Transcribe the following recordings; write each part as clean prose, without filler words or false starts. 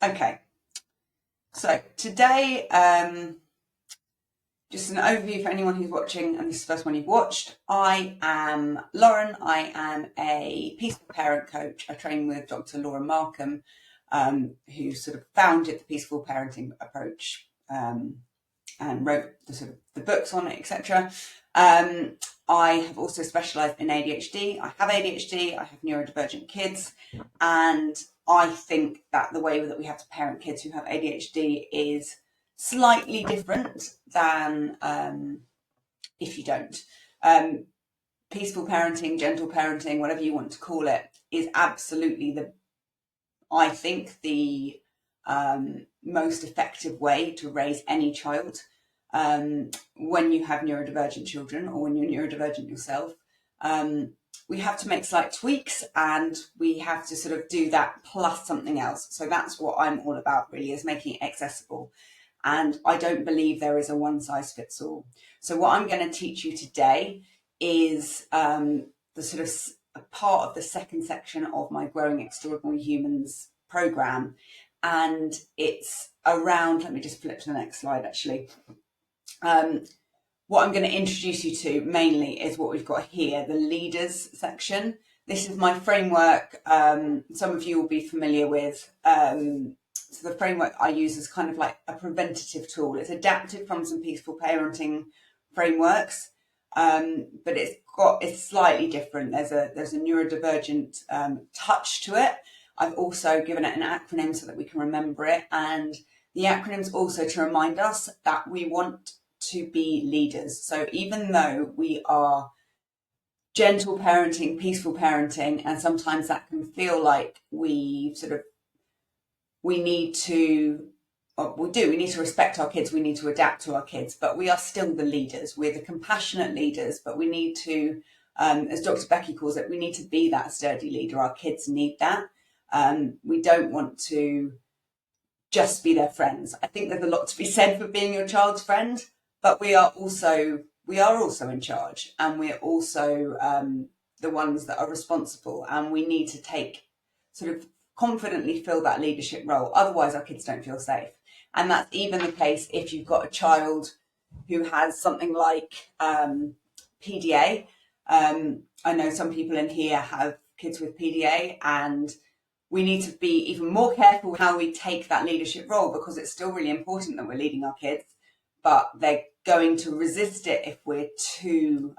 Okay, so today, just an overview for anyone who's watching, and this is the first one you've watched. I am Lauren. I am a Peaceful Parent Coach. I train with Dr. Laura Markham, who sort of founded the Peaceful Parenting approach and wrote the books on it, etc. I have also specialised in ADHD. I have ADHD. I have neurodivergent kids, and I think that the way that we have to parent kids who have ADHD is slightly different than if you don't. Peaceful parenting, gentle parenting, whatever you want to call it, is absolutely I think the most effective way to raise any child when you have neurodivergent children or when you're neurodivergent yourself. We have to make slight tweaks, and we have to sort of do that plus something else. So that's what I'm all about, really, is making it accessible. And I don't believe there is a one size fits all. So what I'm going to teach you today is the sort of a part of the second section of my Growing Extraordinary Humans program. And it's around, let me just flip to the next slide actually. What I'm going to introduce you to mainly is what we've got here, the leaders section. This is my framework. Some of you will be familiar with. So the framework I use is kind of like a preventative tool. It's adapted from some peaceful parenting frameworks, but it's slightly different. There's a neurodivergent touch to it. I've also given it an acronym so that we can remember it, and the acronym's also to remind us that we want to be leaders. So even though we are gentle parenting, peaceful parenting, and sometimes that can feel like we need to respect our kids, we need to adapt to our kids, but we are still the leaders. We're the compassionate leaders, but we need to, as Dr. Becky calls it, we need to be that sturdy leader. Our kids need that. We don't want to just be their friends. I think there's a lot to be said for being your child's friend, but we are also in charge, and we're also the ones that are responsible, and we need to take sort of confidently fill that leadership role. Otherwise, our kids don't feel safe. And that's even the case if you've got a child who has something like PDA. I know some people in here have kids with PDA, and we need to be even more careful how we take that leadership role, because it's still really important that we're leading our kids, but they're going to resist it if we're too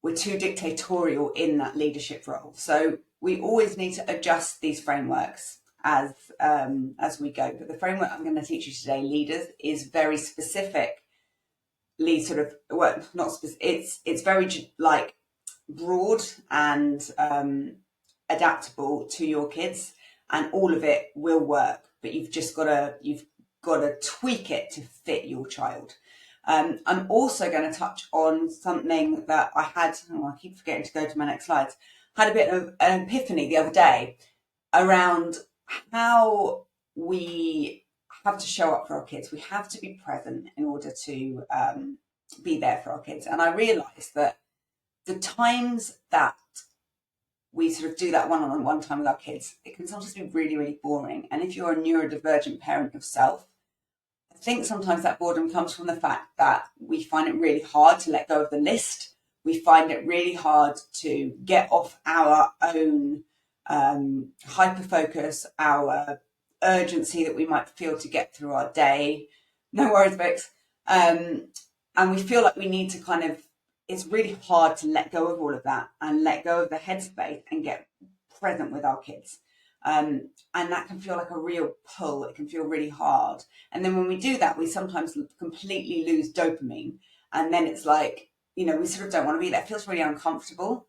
dictatorial in that leadership role. So we always need to adjust these frameworks as we go. But the framework I'm going to teach you today, Leaders, is very specifically sort of, well, not specific. It's very like broad and adaptable to your kids, and all of it will work. But you've got to tweak it to fit your child. I'm also going to touch on something that I had, I keep forgetting to go to my next slides, had a bit of an epiphany the other day around how we have to show up for our kids. We have to be present in order to be there for our kids. And I realised that the times that we sort of do that one-on-one time with our kids, it can sometimes be really, really boring. And if you're a neurodivergent parent yourself, I think sometimes that boredom comes from the fact that we find it really hard to let go of the list. We find it really hard to get off our own hyper-focus, our urgency that we might feel to get through our day. No worries, Vix. And we feel like we need to it's really hard to let go of all of that and let go of the headspace and get present with our kids. And that can feel like a real pull. It can feel really hard. And then when we do that, we sometimes completely lose dopamine. And then it's like, we sort of don't want to be there. It feels really uncomfortable.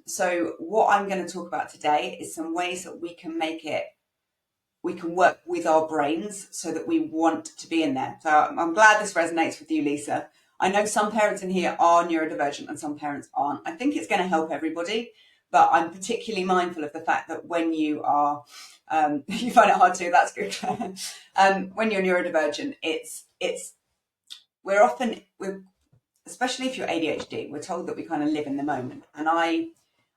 So what I'm going to talk about today is some ways that we can work with our brains so that we want to be in there. So I'm glad this resonates with you, Lisa. I know some parents in here are neurodivergent and some parents aren't. I think it's going to help everybody, but I'm particularly mindful of the fact that when you are, you find it hard to, that's good. When you're neurodivergent, especially if you're ADHD, we're told that we kind of live in the moment. And I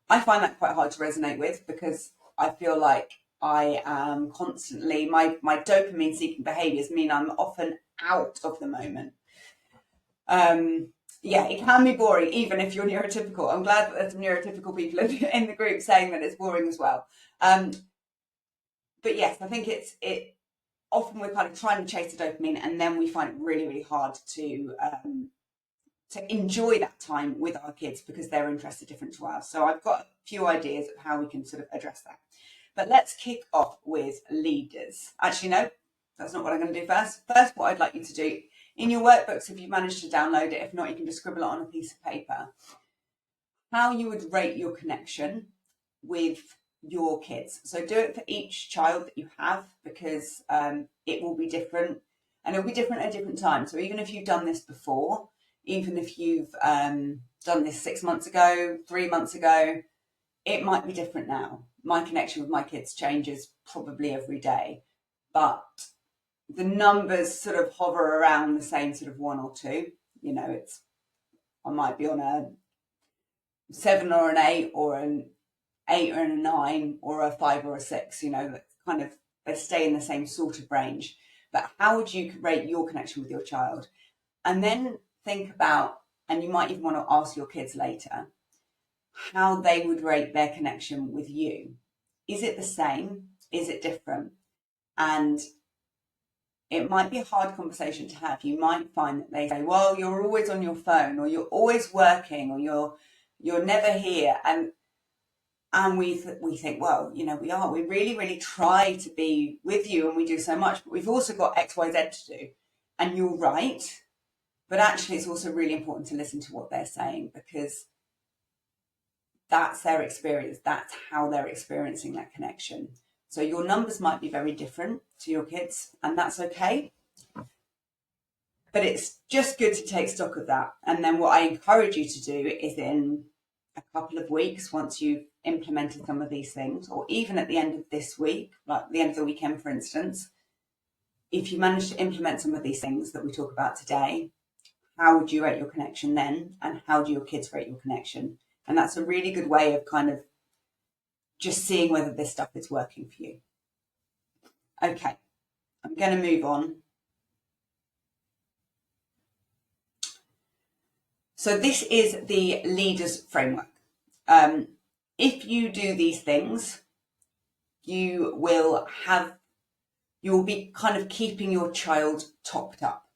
find that quite hard to resonate with, because I feel like I am constantly, my dopamine seeking behaviors mean I'm often out of the moment. Yeah, it can be boring, even if you're neurotypical. I'm glad that there's some neurotypical people in the group saying that it's boring as well. But yes, I think it often we're kind of trying to chase the dopamine, and then we find it really, really hard to enjoy that time with our kids because their interests are different to ours. So I've got a few ideas of how we can sort of address that. But let's kick off with leaders. Actually, no, that's not what I'm going to do first. First, what I'd like you to do in your workbooks, if you've managed to download it, if not, you can just scribble it on a piece of paper, how you would rate your connection with your kids. So do it for each child that you have, because it will be different, and it'll be different at different times. So even if you've done this before, even if you've done this 6 months ago, 3 months ago, it might be different now. My connection with my kids changes probably every day, but the numbers sort of hover around the same sort of 1 or 2. You know, I might be on a 7 or an 8, or an 8 or a 9, or a 5 or a 6. You know, kind of they stay in the same sort of range. But how would you rate your connection with your child? And then think about, and you might even want to ask your kids later, how they would rate their connection with you. Is it the same? Is it different? And it might be a hard conversation to have. You might find that they say, well, you're always on your phone, or you're always working, or you're never here. And we think, well, you know, we really, really try to be with you, and we do so much, but we've also got X, Y, Z to do. And you're right. But actually, it's also really important to listen to what they're saying, because that's their experience. That's how they're experiencing that connection. So your numbers might be very different to your kids, and that's okay. But it's just good to take stock of that. And then what I encourage you to do is, in a couple of weeks, once you've implemented some of these things, or even at the end of this week, like the end of the weekend, for instance, if you manage to implement some of these things that we talk about today, how would you rate your connection then? And how do your kids rate your connection? And that's a really good way of kind of just seeing whether this stuff is working for you. Okay, I'm going to move on. So this is the leaders framework. If you do these things, you will be kind of keeping your child topped up.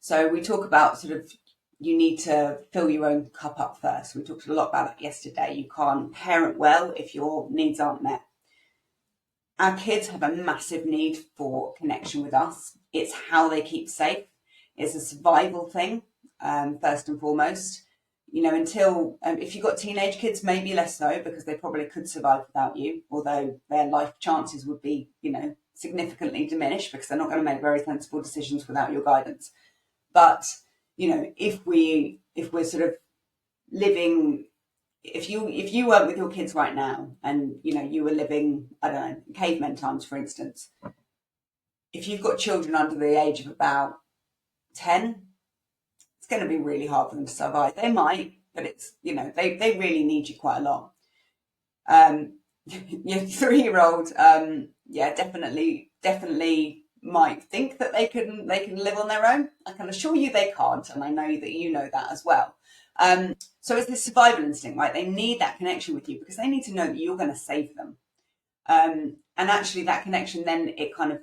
So we talk about sort of, you need to fill your own cup up first. We talked a lot about that yesterday. You can't parent well if your needs aren't met. Our kids have a massive need for connection with us. It's how they keep safe. It's a survival thing, first and foremost. You know, until, if you've got teenage kids, maybe less so, because they probably could survive without you, although their life chances would be, you know, significantly diminished, because they're not going to make very sensible decisions without your guidance. But, you know, if we're sort of living, if you weren't with your kids right now, and, you know, you were living, I don't know, cavemen times, for instance, if you've got children under the age of about 10, it's going to be really hard for them to survive. They might, but it's, you know, they really need you quite a lot. Your 3-year-old, yeah, definitely might think that they can live on their own. I can assure you they can't, and I know that you know that as well. So it's this survival instinct, right? They need that connection with you because they need to know that you're going to save them. And actually that connection, then it kind of,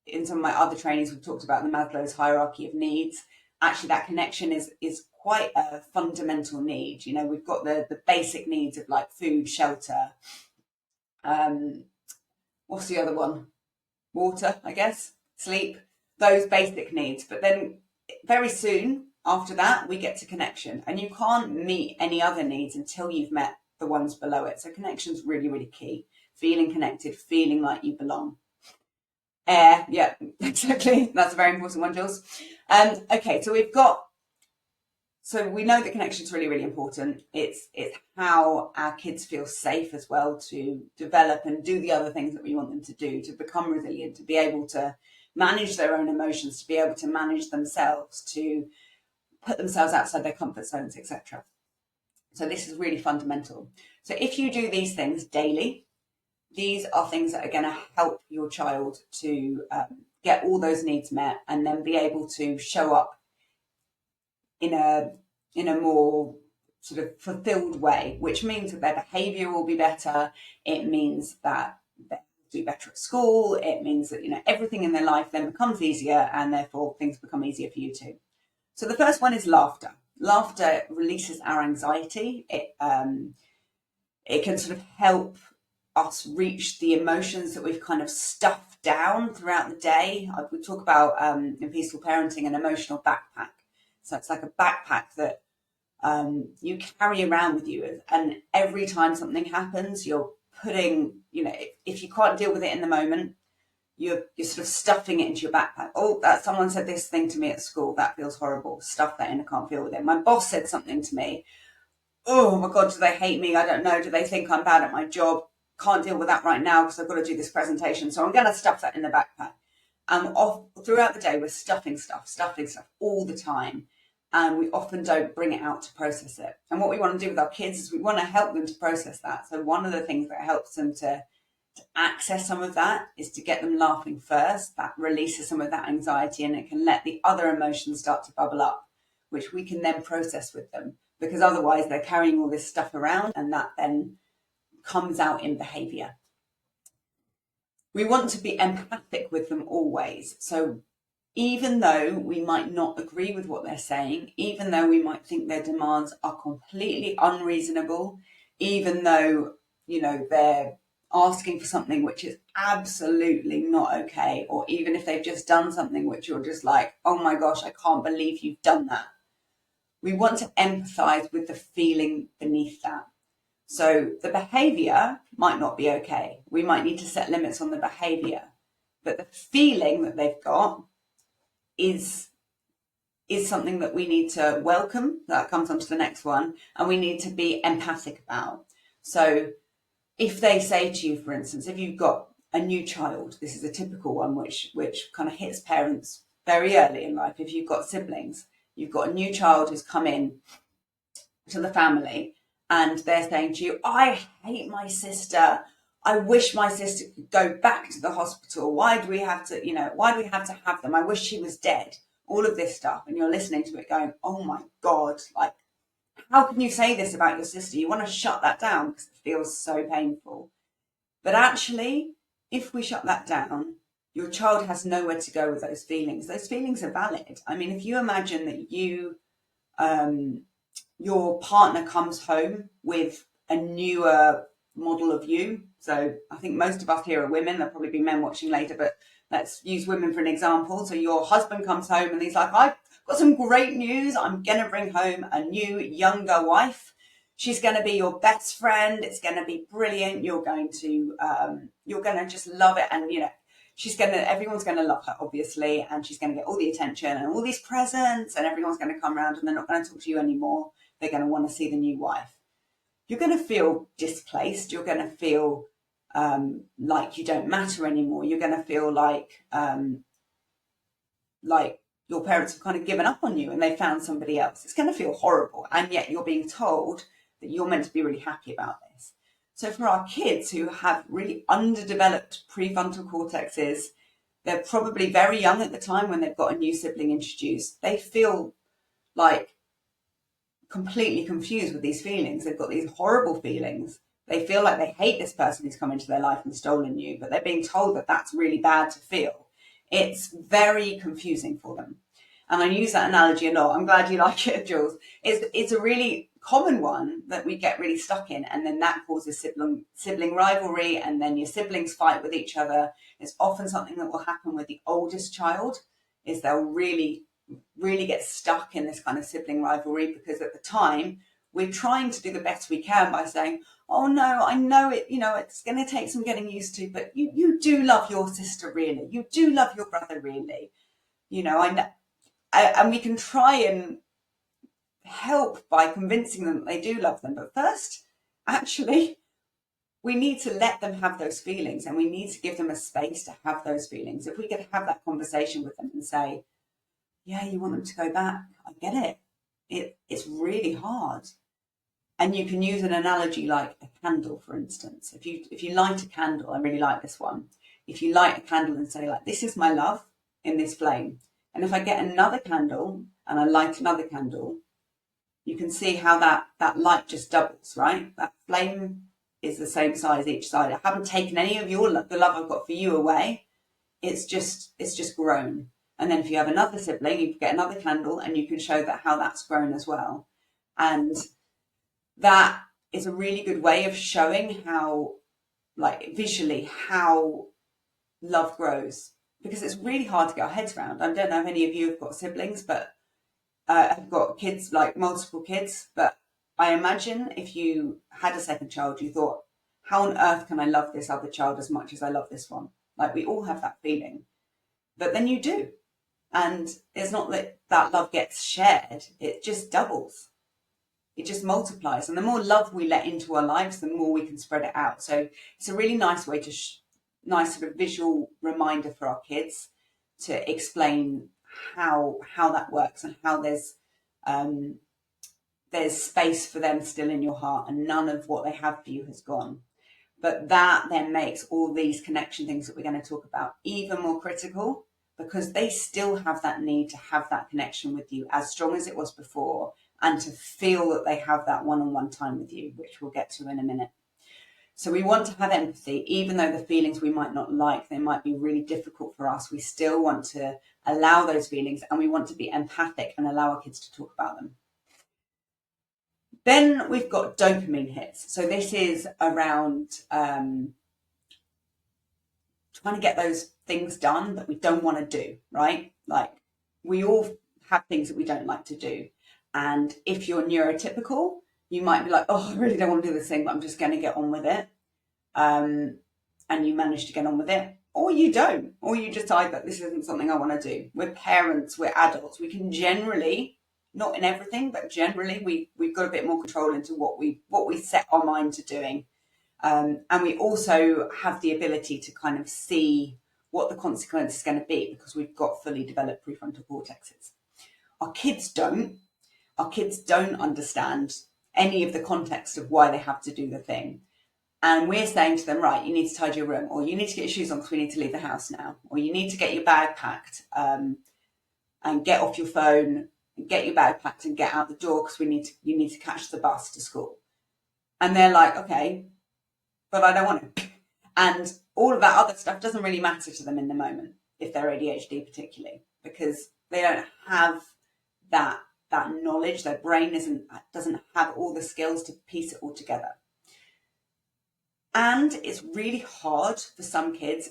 in some of my other trainings, we've talked about the Maslow's hierarchy of needs. Actually, that connection is quite a fundamental need. You know, we've got the basic needs of like food, shelter. What's the other one? Water, I guess, sleep, those basic needs. But then very soon after that, we get to connection, and you can't meet any other needs until you've met the ones below it. So connection's really, really key. Feeling connected, feeling like you belong. Air, yeah, exactly. That's a very important one, Jules. Okay, so we know that connection is really, really important. It's how our kids feel safe as well to develop and do the other things that we want them to do, to become resilient, to be able to manage their own emotions, to be able to manage themselves, to put themselves outside their comfort zones, etc. So this is really fundamental. So if you do these things daily, these are things that are going to help your child to get all those needs met and then be able to show up in a more sort of fulfilled way, which means that their behavior will be better. It means that they'll do better at school. It means that, everything in their life then becomes easier, and therefore things become easier for you too. So the first one is laughter. Laughter releases our anxiety. It can sort of help us reach the emotions that we've kind of stuffed down throughout the day. We talk about in Peaceful Parenting an emotional backpack. So it's like a backpack that you carry around with you, and every time something happens, you're putting, if you can't deal with it in the moment, you're sort of stuffing it into your backpack. Oh, that someone said this thing to me at school. That feels horrible. Stuff that in. I can't deal with it. My boss said something to me. Oh my God, do they hate me? I don't know. Do they think I'm bad at my job? Can't deal with that right now because I've got to do this presentation. So I'm going to stuff that in the backpack. And throughout the day, we're stuffing stuff all the time. And we often don't bring it out to process it. And what we want to do with our kids is we want to help them to process that. So one of the things that helps them to access some of that is to get them laughing first. That releases some of that anxiety, and it can let the other emotions start to bubble up, which we can then process with them, because otherwise they're carrying all this stuff around, and that then comes out in behavior. We want to be empathic with them always. So even though we might not agree with what they're saying, even though we might think their demands are completely unreasonable, even though, they're asking for something which is absolutely not okay, or even if they've just done something which you're just like, oh my gosh, I can't believe you've done that. We want to empathize with the feeling beneath that. So the behavior might not be okay. We might need to set limits on the behavior, but the feeling that they've got is something that we need to welcome. That comes on to the next one, and we need to be empathic about. So if they say to you, for instance, if you've got a new child, this is a typical one which kind of hits parents very early in life. If you've got siblings, you've got a new child who's come in to the family, and they're saying to you, I hate my sister. I wish my sister could go back to the hospital. Why do we have to have them? I wish she was dead. All of this stuff. And you're listening to it going, oh my God, like, how can you say this about your sister? You want to shut that down because it feels so painful. But actually, if we shut that down, your child has nowhere to go with those feelings. Those feelings are valid. I mean, if you imagine that your partner comes home with a newer model of you. So I think most of us here are women. There'll probably be men watching later, but let's use women for an example. So your husband comes home and he's like, I've got some great news. I'm going to bring home a new, younger wife. She's going to be your best friend. It's going to be brilliant. You're going to just love it. And, everyone's going to love her, obviously. And she's going to get all the attention and all these presents, and everyone's going to come around, and they're not going to talk to you anymore. They're going to want to see the new wife. You're going to feel displaced. You're going to feel like you don't matter anymore. You're going to feel like your parents have kind of given up on you and they found somebody else. It's going to feel horrible. And yet you're being told that you're meant to be really happy about this. So for our kids who have really underdeveloped prefrontal cortexes, they're probably very young at the time when they've got a new sibling introduced. They feel like completely confused with these feelings. They've got these horrible feelings. They feel like they hate this person who's come into their life and stolen you, but they're being told that that's really bad to feel. It's very confusing for them. And I use that analogy a lot. I'm glad you like it, Jules. It's a really common one that we get really stuck in, and then that causes sibling rivalry, and then your siblings fight with each other. It's often something that will happen with the oldest child, is they'll really get stuck in this kind of sibling rivalry, because at the time we're trying to do the best we can by saying, oh no, I know it, it's going to take some getting used to, but you do love your sister, really. You do love your brother, really. I know. And we can try and help by convincing them that they do love them. But first, actually, we need to let them have those feelings, and we need to give them a space to have those feelings. If we could have that conversation with them and say, yeah, you want them to go back. I get it. It's really hard. And you can use an analogy like a candle, for instance. If you light a candle, I really like this one. If you light a candle and say, like, this is my love in this flame. And if I get another candle and I light another candle, you can see how that light just doubles, right? That flame is the same size each side. I haven't taken any of the love I've got for you away. It's just grown. And then if you have another sibling, you get another candle and you can show that how that's grown as well. And that is a really good way of showing how, like, visually how love grows, because it's really hard to get our heads around. I don't know if any of you have got siblings, but have got kids, like multiple kids, but I imagine if you had a second child, you thought, how on earth can I love this other child as much as I love this one? Like, we all have that feeling, but then you do. And it's not that that love gets shared, it just doubles. It just multiplies. And the more love we let into our lives, the more we can spread it out. So it's a really nice way to, nice sort of visual reminder for our kids to explain how that works, and how there's space for them still in your heart, and none of what they have for you has gone. But that then makes all these connection things that we're going to talk about even more critical, because they still have that need to have that connection with you as strong as it was before, and to feel that they have that one-on-one time with you, which we'll get to in a minute. So we want to have empathy, even though the feelings we might not like, they might be really difficult for us. We still want to allow those feelings, and we want to be empathic and allow our kids to talk about them. Then we've got dopamine hits. So this is around trying to get those things done that we don't want to do, right? Like, we all have things that we don't like to do. And if you're neurotypical, you might be like, oh, I really don't want to do this thing, but I'm just going to get on with it. And you manage to get on with it, or you don't, or you decide that this isn't something I want to do. We're parents, we're adults. We can generally, not in everything, but generally we've got a bit more control into what we set our mind to doing. And we also have the ability to kind of see what the consequence is going to be, because we've got fully developed prefrontal cortexes. Our kids don't. Our kids don't understand any of the context of why they have to do the thing. And we're saying to them, right, you need to tidy your room, or you need to get your shoes on because we need to leave the house now, or you need to get your bag packed and get off your phone, and get your bag packed and get out the door because you need to catch the bus to school. And they're like, okay, but I don't want to. And all of that other stuff doesn't really matter to them in the moment, if they're ADHD particularly, because they don't have that knowledge. Their brain doesn't have all the skills to piece it all together. And it's really hard for some kids.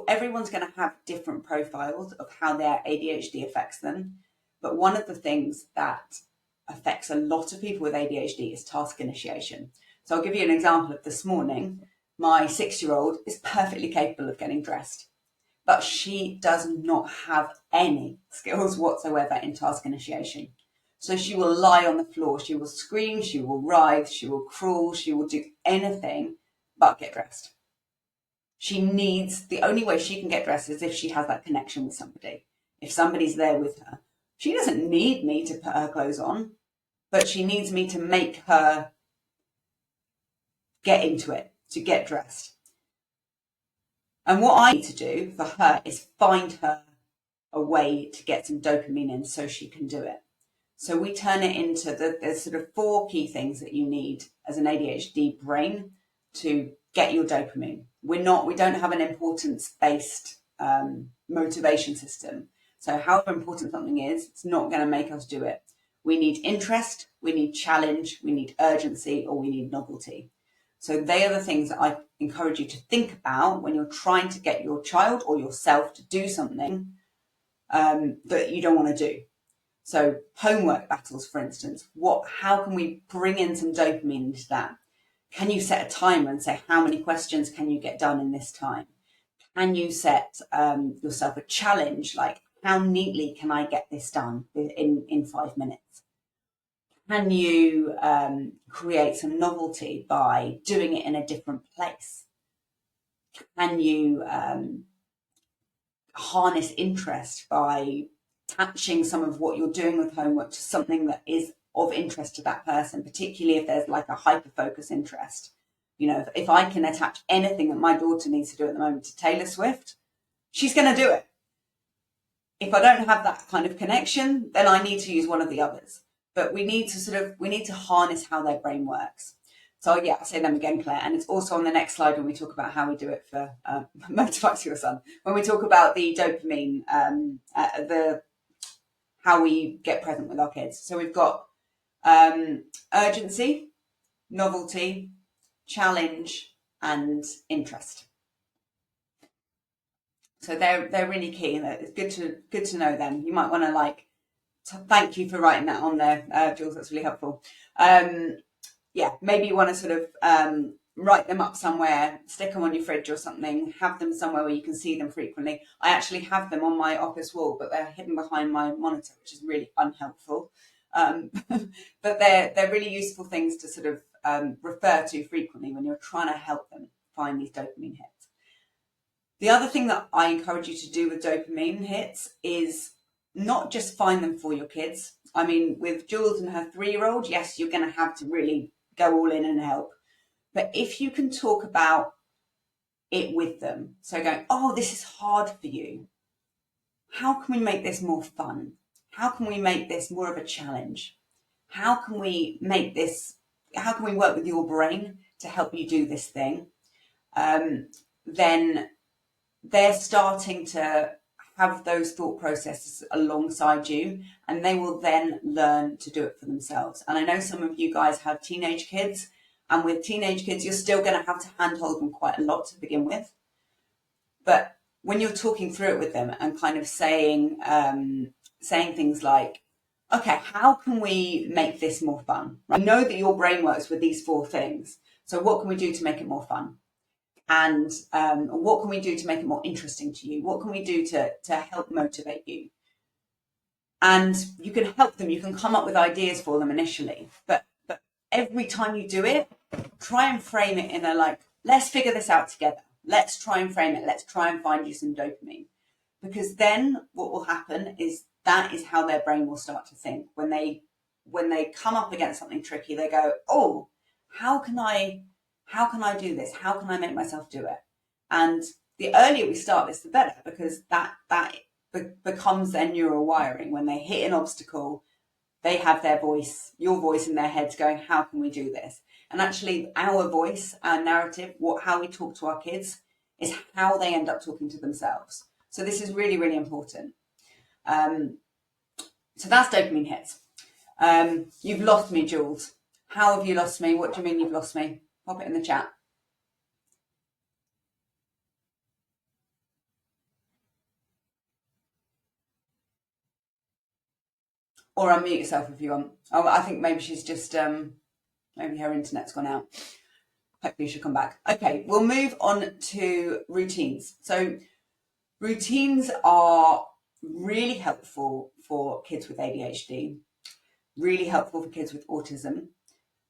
Everyone's going to have different profiles of how their ADHD affects them. But one of the things that affects a lot of people with ADHD is task initiation. So I'll give you an example of this morning. My 6-year-old is perfectly capable of getting dressed, but she does not have any skills whatsoever in task initiation. So she will lie on the floor, she will scream, she will writhe, she will crawl, she will do anything but get dressed. The only way she can get dressed is if she has that connection with somebody. If somebody's there with her. She doesn't need me to put her clothes on, but she needs me to make her get into it, to get dressed. And what I need to do for her is find her a way to get some dopamine in so she can do it. So we turn it into there's sort of 4 key things that you need as an ADHD brain to get your dopamine. We don't have an importance-based motivation system. So however important something is, it's not going to make us do it. We need interest, we need challenge, we need urgency, or we need novelty. So they are the things that I encourage you to think about when you're trying to get your child or yourself to do something that you don't want to do. So homework battles, for instance, how can we bring in some dopamine into that? Can you set a timer and say, how many questions can you get done in this time? Can you set yourself a challenge, like how neatly can I get this done in 5 minutes? Can you create some novelty by doing it in a different place? Can you harness interest by attaching some of what you're doing with homework to something that is of interest to that person, particularly if there's like a hyper focus interest. You know, if I can attach anything that my daughter needs to do at the moment to Taylor Swift, she's going to do it. If I don't have that kind of connection, then I need to use one of the others. But we need to harness how their brain works. So yeah, I'll say them again, Claire. And it's also on the next slide when we talk about how we do it for motorbikes, your son. When we talk about the dopamine, how we get present with our kids. So we've got urgency, novelty, challenge, and interest. So they're really key, and it's good to know them. You might want to thank you for writing that on there, Jules. That's really helpful. Yeah, maybe you want to sort of write them up somewhere, stick them on your fridge or something, have them somewhere where you can see them frequently. I actually have them on my office wall, but they're hidden behind my monitor, which is really unhelpful. But they're really useful things to sort of refer to frequently when you're trying to help them find these dopamine hits. The other thing that I encourage you to do with dopamine hits is not just find them for your kids. I mean, with Jules and her 3-year-old, yes, you're going to have to really go all in and help. But if you can talk about it with them, so going, oh, this is hard for you. How can we make this more fun? How can we make this more of a challenge? How can we work with your brain to help you do this thing? Then they're starting to have those thought processes alongside you, and they will then learn to do it for themselves. And I know some of you guys have teenage kids, and with teenage kids, you're still going to have to handhold them quite a lot to begin with. But when you're talking through it with them and kind of saying things like, okay, how can we make this more fun? I know that your brain works with these 4 things. So what can we do to make it more fun? And what can we do to make it more interesting to you? What can we do to help motivate you? And you can help them. You can come up with ideas for them initially. But every time you do it, try and frame it in a let's figure this out together. Let's try and frame it. Let's try and find you some dopamine. Because then what will happen is that is how their brain will start to think. When they come up against something tricky, they go, oh, how can I do this? How can I make myself do it? And the earlier we start this, the better, because that becomes their neural wiring. When they hit an obstacle, they have your voice in their heads going, how can we do this? And actually our voice, our narrative, how we talk to our kids is how they end up talking to themselves. So this is really, really important. So that's dopamine hits. You've lost me, Jules. How have you lost me? What do you mean you've lost me? Pop it in the chat. Or unmute yourself if you want. Oh, I think maybe she's just, maybe her internet's gone out. Hopefully she'll come back. Okay, we'll move on to routines. So routines are really helpful for kids with ADHD, really helpful for kids with autism.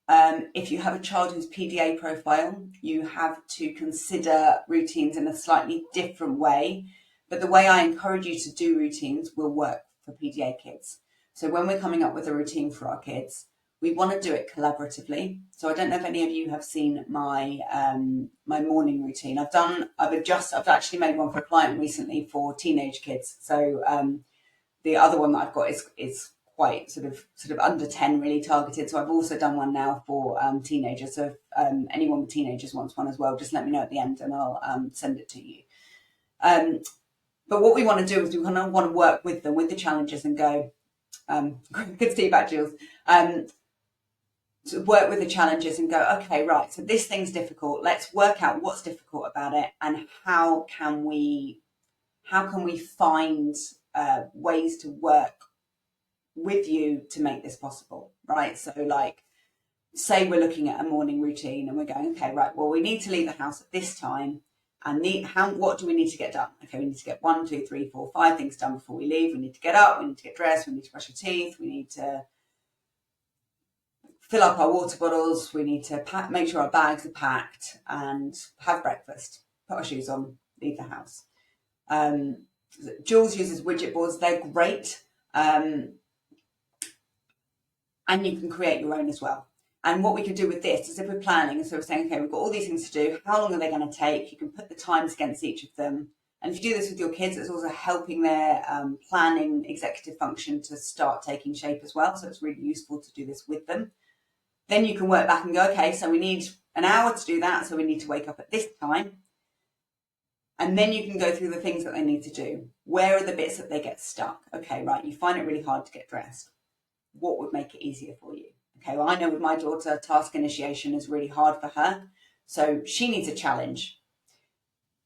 If you have a child who's PDA profile, you have to consider routines in a slightly different way. But the way I encourage you to do routines will work for PDA kids. So when we're coming up with a routine for our kids, we want to do it collaboratively. So I don't know if any of you have seen my my morning routine. I've actually made one for a client recently for teenage kids. So the other one that I've got is quite sort of under 10 really targeted. So I've also done one now for teenagers. So if anyone with teenagers wants one as well, just let me know at the end and I'll send it to you. But what we want to do is we kind of want to work with them, with the challenges, and go, good to see you back, Jules. To work with the challenges and go, okay, right, so this thing's difficult. Let's work out what's difficult about it and how can we find ways to work with you to make this possible, right? So say we're looking at a morning routine and we're going, okay, right, well, we need to leave the house at this time and what do we need to get done? Okay, we need to get 1, 2, 3, 4, 5 things done before we leave. We need to get up, we need to get dressed, we need to brush our teeth, we need to fill up our water bottles, we need to make sure our bags are packed and have breakfast, put our shoes on, leave the house. Jules uses widget boards. They're great. and you can create your own as well. And what we could do with this is if we're planning, so we're saying, okay, we've got all these things to do, how long are they going to take? You can put the times against each of them. And if you do this with your kids, it's also helping their planning executive function to start taking shape as well. So it's really useful to do this with them. Then you can work back and go, okay, so we need an hour to do that. So we need to wake up at this time. And then you can go through the things that they need to do. Where are the bits that they get stuck? Okay, right, you find it really hard to get dressed. What would make it easier for you? Okay, well, I know with my daughter, task initiation is really hard for her. So she needs a challenge.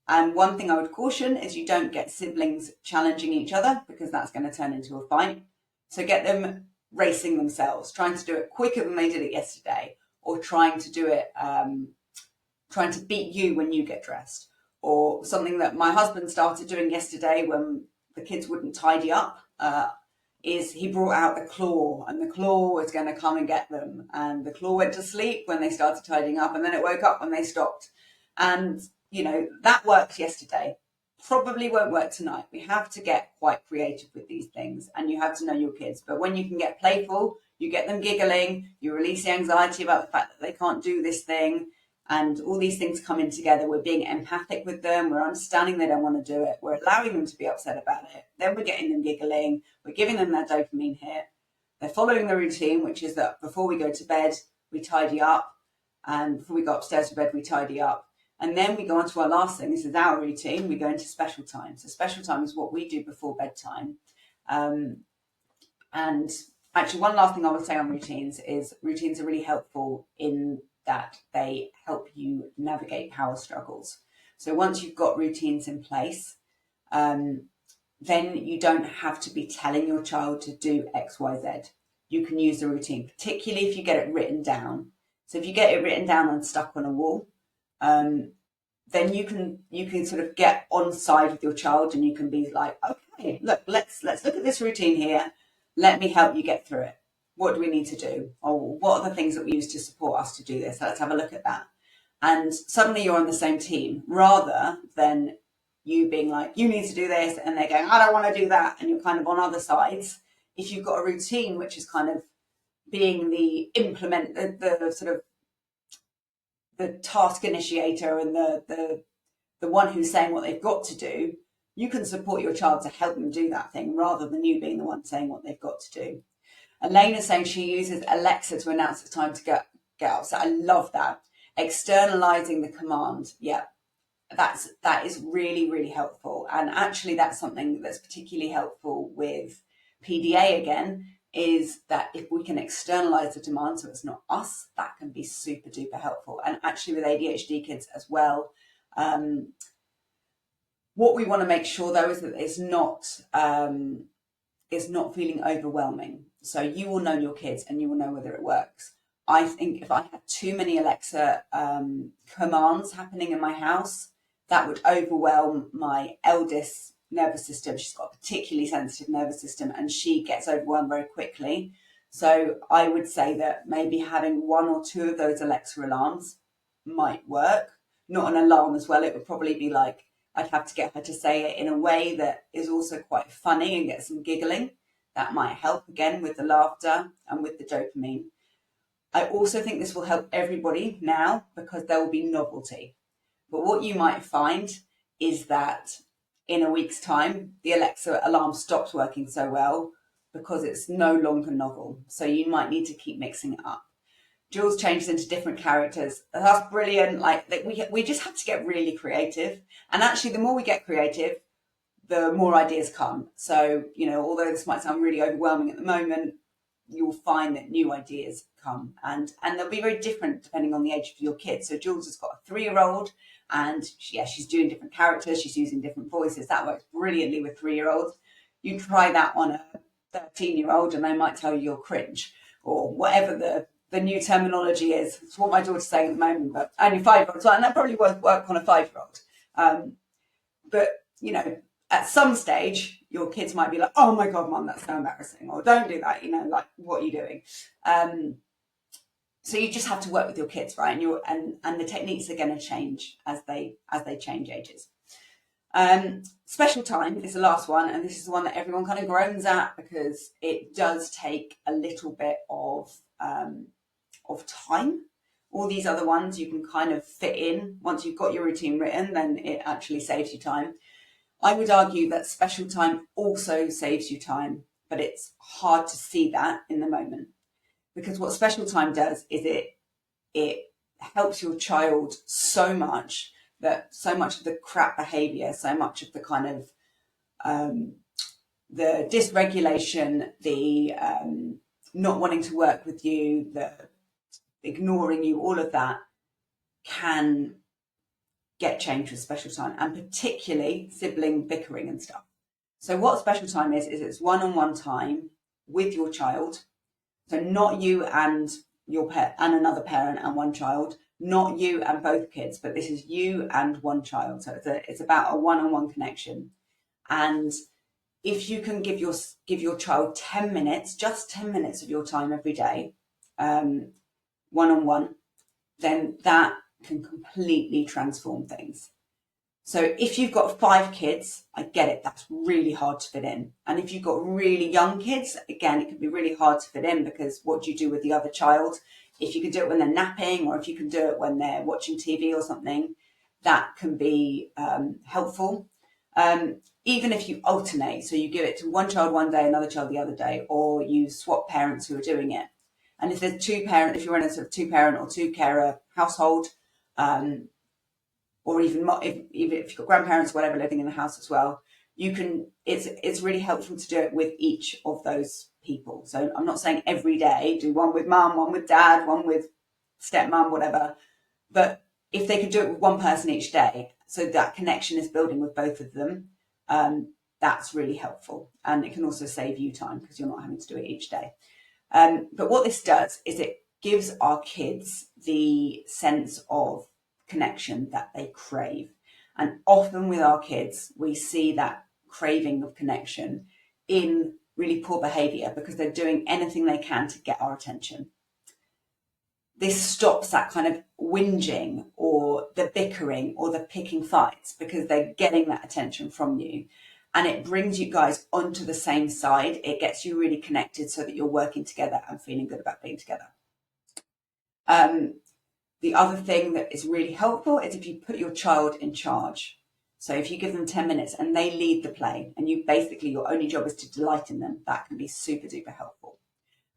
And one thing I would caution is you don't get siblings challenging each other, because that's going to turn into a fight. So get them racing themselves, trying to do it quicker than they did it yesterday, or trying to do it, trying to beat you when you get dressed. Or something that my husband started doing yesterday when the kids wouldn't tidy up, is he brought out the claw, and the claw was going to come and get them. And the claw went to sleep when they started tidying up, and then it woke up when they stopped. And, you know, that worked yesterday. Probably won't work tonight. We have to get quite creative with these things, and you have to know your kids. But when you can get playful, you get them giggling, you release the anxiety about the fact that they can't do this thing, and all these things come in together. We're being empathic with them. We're understanding they don't want to do it. We're allowing them to be upset about it. Then we're getting them giggling. We're giving them that dopamine hit. They're following the routine, which is that before we go to bed, we tidy up. And before we go upstairs to bed, we tidy up. And then we go on to our last thing. This is our routine. We go into special time. So special time is what we do before bedtime. And actually, one last thing I would say on routines is routines are really helpful in that they help you navigate power struggles. So once you've got routines in place, then you don't have to be telling your child to do X, Y, Z. You can use the routine, particularly if you get it written down. So if you get it written down and stuck on a wall, then you can sort of get on side with your child, and you can be like, okay, look, let's look at this routine here. Let me help you get through it. What do we need to do? Or what are the things that we use to support us to do this? Let's have a look at that. And suddenly you're on the same team, rather than you being like, you need to do this, and they're going, I don't want to do that, and you're kind of on other sides. If you've got a routine, which is kind of being the the sort of the task initiator and the one who's saying what they've got to do, you can support your child to help them do that thing, rather than you being the one saying what they've got to do. Elaine is saying she uses Alexa to announce the time to get up. So I love that. Externalizing the command. Yeah, that is really, really helpful. And actually that's something that's particularly helpful with PDA again, is that if we can externalize the demand, so it's not us, that can be super duper helpful. And actually with ADHD kids as well, what we want to make sure though is that it's not feeling overwhelming. So you will know your kids and you will know whether it works. I think if I had too many Alexa commands happening in my house, that would overwhelm my eldest nervous system. She's got a particularly sensitive nervous system, and she gets overwhelmed very quickly. So I would say that maybe having one or two of those Alexa alarms might work. Not an alarm as well. It would probably be like, I'd have to get her to say it in a way that is also quite funny and get some giggling. That might help again with the laughter and with the dopamine. I also think this will help everybody now, because there will be novelty. But what you might find is that in a week's time, the Alexa alarm stops working so well because it's no longer novel. So you might need to keep mixing it up. Jules changes into different characters. That's brilliant. Like, we just have to get really creative. And actually, the more we get creative, the more ideas come. So, you know, although this might sound really overwhelming at the moment, you'll find that new ideas come, and they'll be very different depending on the age of your kid. So Jules has got a 3-year-old, and she's doing different characters. She's using different voices. That works brilliantly with 3-year-olds. You try that on a 13-year-old and they might tell you you're cringe, or whatever the new terminology is. It's what my daughter's saying at the moment, but only 5-year-olds. And that probably won't work on a 5-year-old. But, you know, at some stage, your kids might be like, oh my God, Mum, that's so embarrassing. Or don't do that, you know, like, what are you doing? So you just have to work with your kids, right? And the techniques are going to change as they change ages. Special time is the last one, and this is the one that everyone kind of groans at because it does take a little bit of time. All these other ones you can kind of fit in. Once you've got your routine written, then it actually saves you time. I would argue that special time also saves you time, but it's hard to see that in the moment, because what special time does is it helps your child so much that so much of the crap behavior, so much of the kind of the dysregulation, the not wanting to work with you, the ignoring you, all of that can get changed with special time, and particularly sibling bickering and stuff. So what special time is it's one-on-one time with your child. So not you and your pet and another parent and one child, not you and both kids, but this is you and one child. So it's about a one-on-one connection. And if you can give your child 10 minutes, just 10 minutes of your time every day, one-on-one, then that can completely transform things. So if you've got 5 kids, I get it, that's really hard to fit in. And if you've got really young kids, again, it can be really hard to fit in, because what do you do with the other child? If you can do it when they're napping, or if you can do it when they're watching TV or something, that can be helpful. Even if you alternate, so you give it to one child one day, another child the other day, or you swap parents who are doing it. And if there's if you're in a sort of 2-parent or 2-carer household, or even if you've got grandparents or whatever living in the house as well, you can. It's really helpful to do it with each of those people. So I'm not saying every day do one with mum, one with dad, one with stepmom, whatever. But if they could do it with one person each day, so that connection is building with both of them, that's really helpful. And it can also save you time because you're not having to do it each day. But what this does is it gives our kids the sense of connection that they crave. And often with our kids, we see that craving of connection in really poor behavior because they're doing anything they can to get our attention. This stops that kind of whinging or the bickering or the picking fights because they're getting that attention from you. And it brings you guys onto the same side. It gets you really connected so that you're working together and feeling good about being together. The other thing that is really helpful is if you put your child in charge. So if you give them 10 minutes and they lead the play, and you basically, your only job is to delight in them, that can be super duper helpful.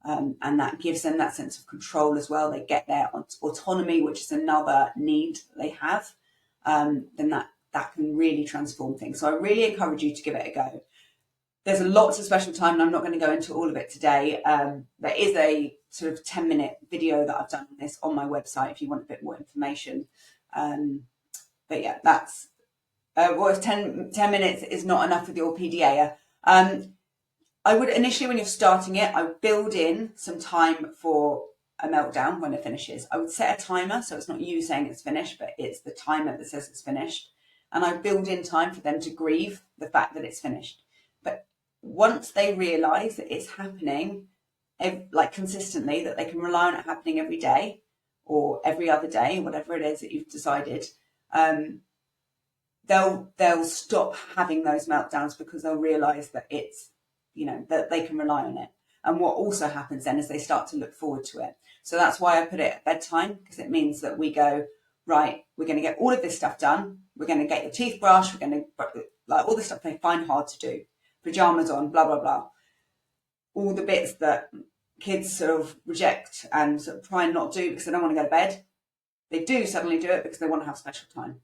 And that gives them that sense of control as well. They get their autonomy, which is another need they have. Then that can really transform things. So I really encourage you to give it a go. There's lots of special time, and I'm not going to go into all of it today. There is a sort of 10-minute video that I've done on this on my website if you want a bit more information. But yeah, that's what if 10 minutes is not enough with your PDA. I would initially, when you're starting it, I would build in some time for a meltdown when it finishes. I would set a timer, so it's not you saying it's finished, but it's the timer that says it's finished. And I build in time for them to grieve the fact that it's finished. But once they realise that it's happening, like consistently, that they can rely on it happening every day or every other day, whatever it is that you've decided, they'll stop having those meltdowns because they'll realise that it's, that they can rely on it. And what also happens then is they start to look forward to it. So that's why I put it at bedtime, because it means that we go, right, we're going to get all of this stuff done. We're going to get your teeth brushed. We're going to, like, all this stuff they find hard to do. Pajamas on, blah, blah, blah. All the bits that kids sort of reject and sort of try and not do because they don't want to go to bed. They do suddenly do it because they want to have special time.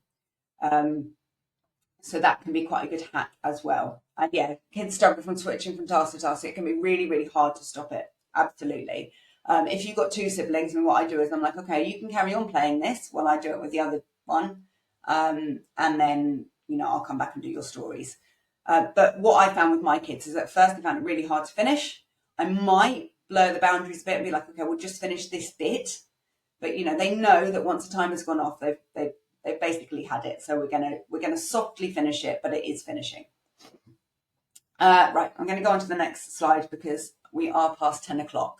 So that can be quite a good hack as well. And yeah, kids struggle from switching from task to task. It can be really, really hard to stop it. Absolutely. If you've got 2 siblings, and what I do is I'm like, okay, you can carry on playing this while I do it with the other one. And then, I'll come back and do your stories. But what I found with my kids is at first I found it really hard to finish. I might blur the boundaries a bit and be like, okay, we'll just finish this bit. But, they know that once the time has gone off, they've basically had it. So we're gonna softly finish it, but it is finishing. Right, I'm going to go on to the next slide because we are past 10 o'clock.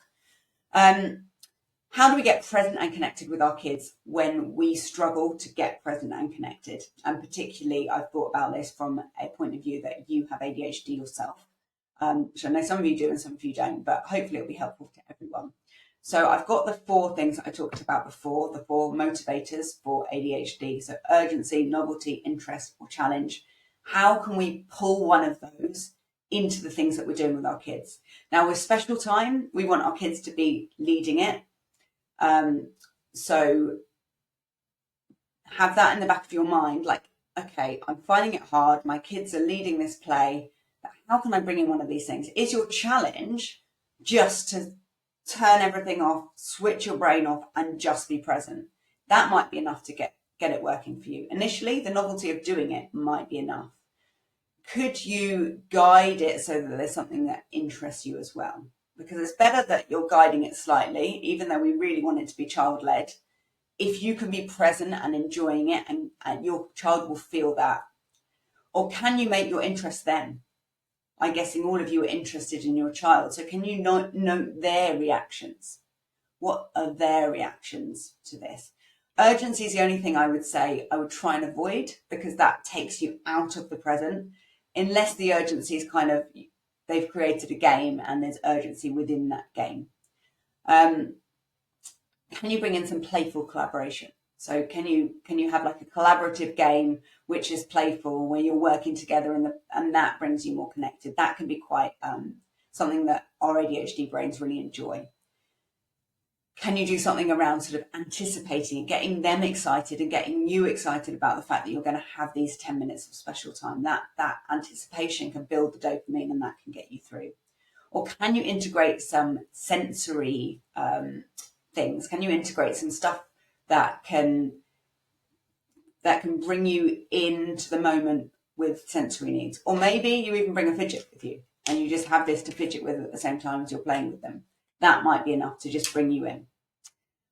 How do we get present and connected with our kids when we struggle to get present and connected? And particularly, I've thought about this from a point of view that you have ADHD yourself, which I know some of you do and some of you don't, but hopefully it'll be helpful to everyone. So I've got the 4 things I talked about before, the 4 motivators for ADHD. So urgency, novelty, interest, or challenge. How can we pull one of those into the things that we're doing with our kids? Now, with special time, we want our kids to be leading it. So have that in the back of your mind, like, okay, I'm finding it hard. My kids are leading this play. How can I bring in one of these things? Is your challenge just to turn everything off, switch your brain off, and just be present? That might be enough to get it working for you. Initially, the novelty of doing it might be enough. Could you guide it so that there's something that interests you as well? Because it's better that you're guiding it slightly, even though we really want it to be child-led. If you can be present and enjoying it, and your child will feel that. Or can you make your interest then? I'm guessing all of you are interested in your child. So can you note their reactions? What are their reactions to this? Urgency is the only thing I would say I would try and avoid, because that takes you out of the present, unless the urgency is kind of, they've created a game and there's urgency within that game. Can you bring in some playful collaboration? So can you have like a collaborative game which is playful, where you're working together and that brings you more connected? That can be quite something that our ADHD brains really enjoy. Can you do something around sort of anticipating and getting them excited and getting you excited about the fact that you're going to have these 10 minutes of special time? That anticipation can build the dopamine and that can get you through. Or can you integrate some sensory things? Can you integrate some stuff that can bring you into the moment with sensory needs? Or maybe you even bring a fidget with you and you just have this to fidget with at the same time as you're playing with them. That might be enough to just bring you in.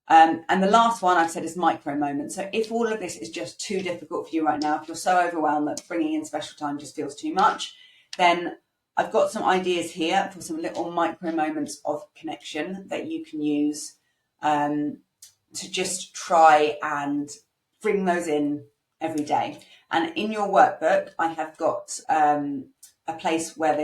And the last one I've said is micro moments. So if all of this is just too difficult for you right now, if you're so overwhelmed that bringing in special time just feels too much, then I've got some ideas here for some little micro moments of connection that you can use to just try and bring those in every day. And in your workbook, I have got a place where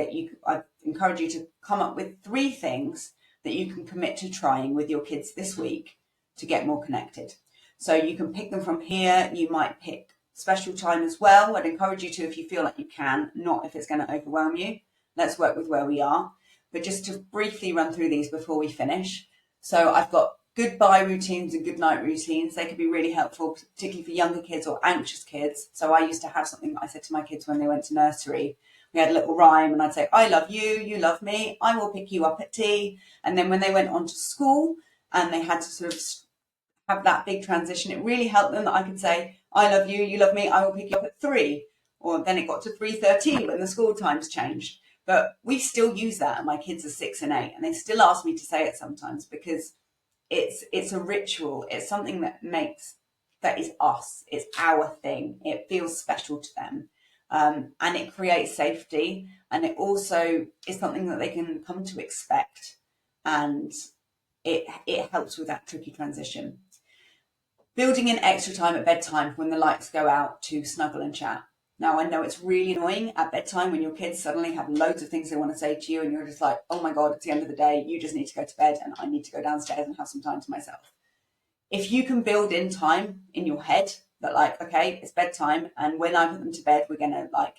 I encourage you to come up with 3 things that you can commit to trying with your kids this week to get more connected. So you can pick them from here. You might pick special time as well. I'd encourage you to, if you feel like you can, not if it's going to overwhelm you. Let's work with where we are. But just to briefly run through these before we finish. So I've got goodbye routines and goodnight routines. They could be really helpful, particularly for younger kids or anxious kids. So I used to have something that I said to my kids when they went to nursery. We had a little rhyme and I'd say, I love you, you love me, I will pick you up at tea. And then when they went on to school and they had to sort of have that big transition, it really helped them that I could say, I love you, you love me, I will pick you up at 3. Or then it got to 3:13 when the school times changed. But we still use that, and my kids are 6 and 8, and they still ask me to say it sometimes because it's a ritual. It's something that is us. It's our thing. It feels special to them. And it creates safety, and it also is something that they can come to expect, and it helps with that tricky transition. Building in extra time at bedtime when the lights go out to snuggle and chat. Now, I know it's really annoying at bedtime when your kids suddenly have loads of things they want to say to you and you're just like, oh my God, it's the end of the day. You just need to go to bed and I need to go downstairs and have some time to myself. If you can build in time in your head that like, okay, it's bedtime, and when I put them to bed, we're going to like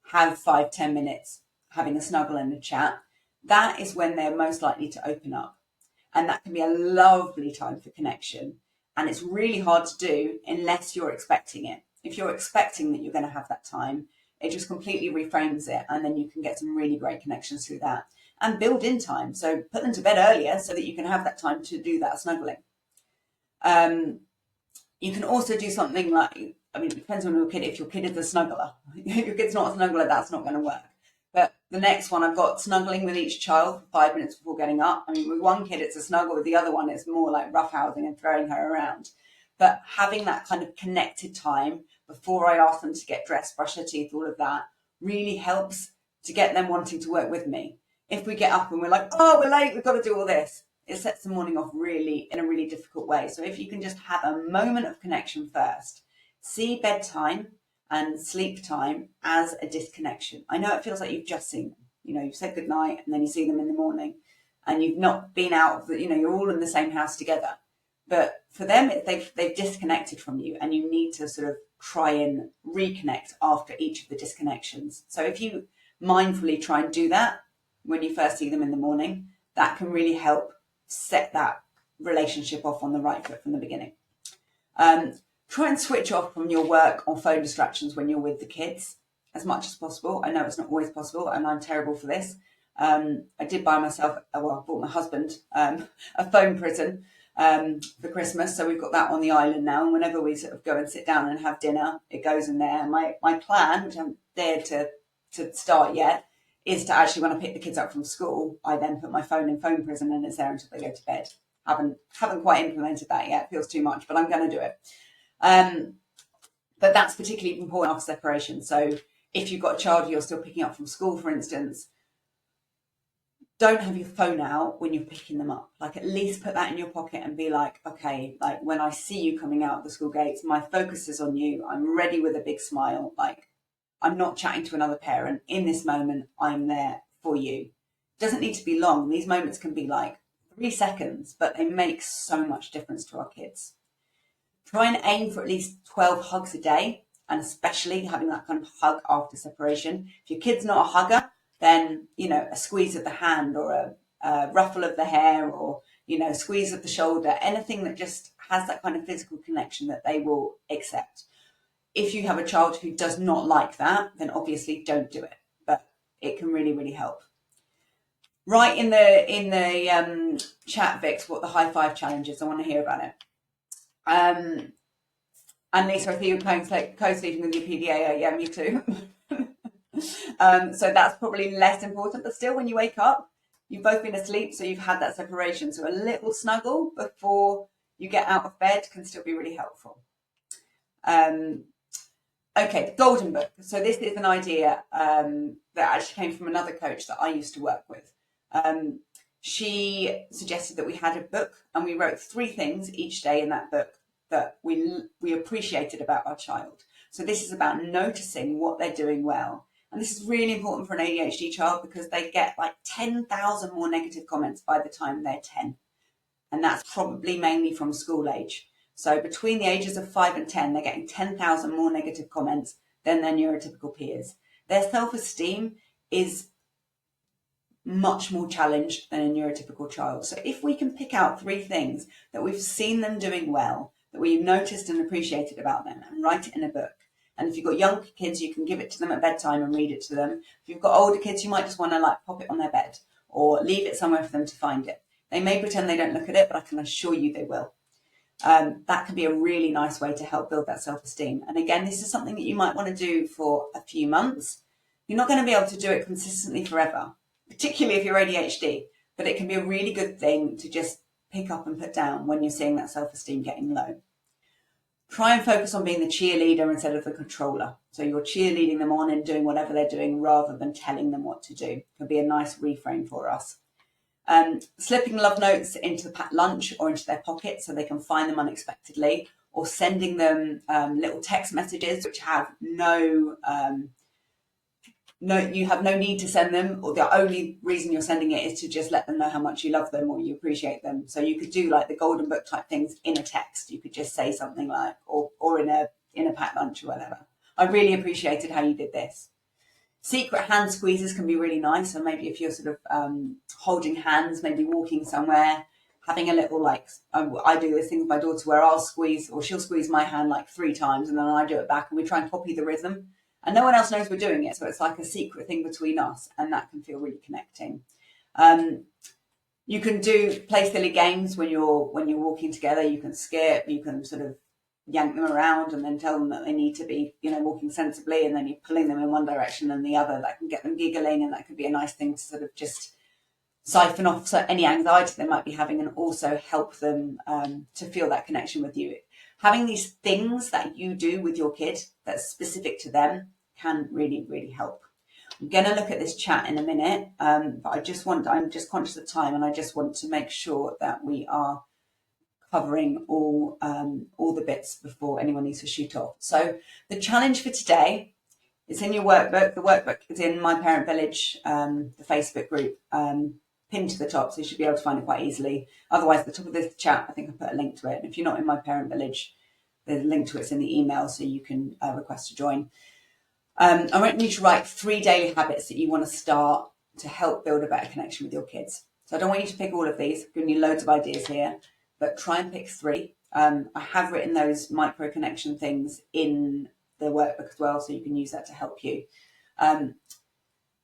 have 5-10 minutes having a snuggle and a chat, that is when they're most likely to open up. And that can be a lovely time for connection. And it's really hard to do unless you're expecting it. If you're expecting that you're going to have that time, it just completely reframes it. And then you can get some really great connections through that. And build in time. So put them to bed earlier so that you can have that time to do that snuggling. You can also do something like, I mean, it depends on your kid. If your kid is a snuggler, if your kid's not a snuggler, that's not going to work. But the next one, I've got snuggling with each child for 5 minutes before getting up. I mean, with one kid, it's a snuggle. With the other one, it's more like roughhousing and throwing her around. But having that kind of connected time before I ask them to get dressed, brush their teeth, all of that, really helps to get them wanting to work with me. If we get up and we're like, oh, we're late, we've got to do all this, it sets the morning off really in a really difficult way. So if you can just have a moment of connection first, see bedtime and sleep time as a disconnection. I know it feels like you've just seen them. You've said goodnight and then you see them in the morning and you've not been out of the, you're all in the same house together. But for them, they've disconnected from you, and you need to sort of try and reconnect after each of the disconnections. So if you mindfully try and do that when you first see them in the morning, that can really help set that relationship off on the right foot from the beginning. Try and switch off from your work or phone distractions when you're with the kids as much as possible. I know it's not always possible, and I'm terrible for this. I did buy myself, I bought my husband a phone prison for Christmas, so we've got that on the island now, and whenever we sort of go and sit down and have dinner, it goes in there. My plan, which I haven't dared to start yet, is to actually, when I pick the kids up from school, I then put my phone in phone prison and it's there until they go to bed. Haven't quite implemented that yet. It feels too much, but I'm going to do it. But that's particularly important after separation. So if you've got a child you're still picking up from school, for instance, don't have your phone out when you're picking them up. Like, at least put that in your pocket and be like, okay, like when I see you coming out of the school gates, my focus is on you. I'm ready with a big smile. Like, I'm not chatting to another parent. In this moment, I'm there for you. It doesn't need to be long. These moments can be like 3 seconds, but they make so much difference to our kids. Try and aim for at least 12 hugs a day, and especially having that kind of hug after separation. If your kid's not a hugger, then, a squeeze of the hand or a ruffle of the hair or, a squeeze of the shoulder, anything that just has that kind of physical connection that they will accept. If you have a child who does not like that, then obviously don't do it, but it can really, really help. Write in the chat, Vix, what the high five challenge is. I want to hear about it. And Lisa, I think you're co-sleeping with your PDA. Yeah, me too. So that's probably less important, but still, when you wake up, you've both been asleep, so you've had that separation. So a little snuggle before you get out of bed can still be really helpful. Okay, the Golden Book. So this is an idea that actually came from another coach that I used to work with. She suggested that we had a book and we wrote 3 things each day in that book that we appreciated about our child. So this is about noticing what they're doing well. And this is really important for an ADHD child because they get like 10,000 more negative comments by the time they're 10. And that's probably mainly from school age. So between the ages of 5 and 10, they're getting 10,000 more negative comments than their neurotypical peers. Their self-esteem is much more challenged than a neurotypical child. So if we can pick out 3 things that we've seen them doing well, that we've noticed and appreciated about them, and write it in a book. And if you've got young kids, you can give it to them at bedtime and read it to them. If you've got older kids, you might just want to like pop it on their bed or leave it somewhere for them to find it. They may pretend they don't look at it, but I can assure you they will. That can be a really nice way to help build that self-esteem. And again, this is something that you might want to do for a few months. You're not going to be able to do it consistently forever, particularly if you're ADHD, but it can be a really good thing to just pick up and put down when you're seeing that self-esteem getting low. Try and focus on being the cheerleader instead of the controller. So you're cheerleading them on and doing whatever they're doing rather than telling them what to do. Can be a nice reframe for us. Slipping love notes into the packed lunch or into their pocket so they can find them unexpectedly, or sending them little text messages which have you have no need to send them, or the only reason you're sending it is to just let them know how much you love them or you appreciate them. So you could do like the Golden Book type things in a text. You could just say something like, or in a packed lunch or whatever. I really appreciated how you did this. Secret hand squeezes can be really nice. So maybe if you're sort of holding hands, maybe walking somewhere, having a little I do this thing with my daughter where I'll squeeze, or she'll squeeze my hand like 3 times and then I do it back and we try and copy the rhythm. And no one else knows we're doing it, so it's like a secret thing between us, and that can feel really connecting. You can play silly games when you're walking together. You can skip, you can sort of yank them around and then tell them that they need to be, walking sensibly, and then you're pulling them in one direction and the other. That can get them giggling, and that could be a nice thing to sort of just siphon off any anxiety they might be having, and also help them to feel that connection with you. Having these things that you do with your kid that's specific to them can really, really help. I'm going to look at this chat in a minute, but I'm just conscious of time, and I just want to make sure that we are covering all the bits before anyone needs to shoot off. So the challenge for today is in your workbook. The workbook is in My Parent Village, the Facebook group, pinned to the top, so you should be able to find it quite easily. Otherwise, at the top of this chat, I think I put a link to it. And if you're not in My Parent Village, there's a link to it's in the email, so you can request to join. I want you to write 3 daily habits that you want to start to help build a better connection with your kids. So I don't want you to pick all of these. I'm giving you loads of ideas here, but try and pick 3. I have written those micro connection things in the workbook as well, so you can use that to help you.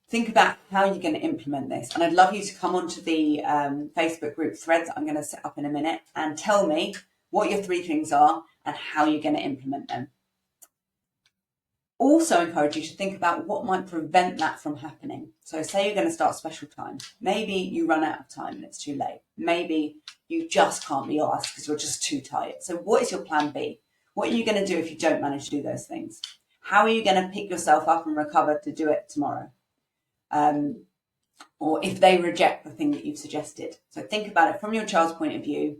Think about how you're going to implement this. And I'd love you to come onto the Facebook group thread that I'm going to set up in a minute and tell me what your 3 things are and how you're going to implement them. Also encourage you to think about what might prevent that from happening. So say you're going to start special time. Maybe you run out of time and it's too late. Maybe you just can't be asked because you're just too tired. So what is your plan B? What are you going to do if you don't manage to do those things? How are you going to pick yourself up and recover to do it tomorrow? Or if they reject the thing that you've suggested. So think about it from your child's point of view.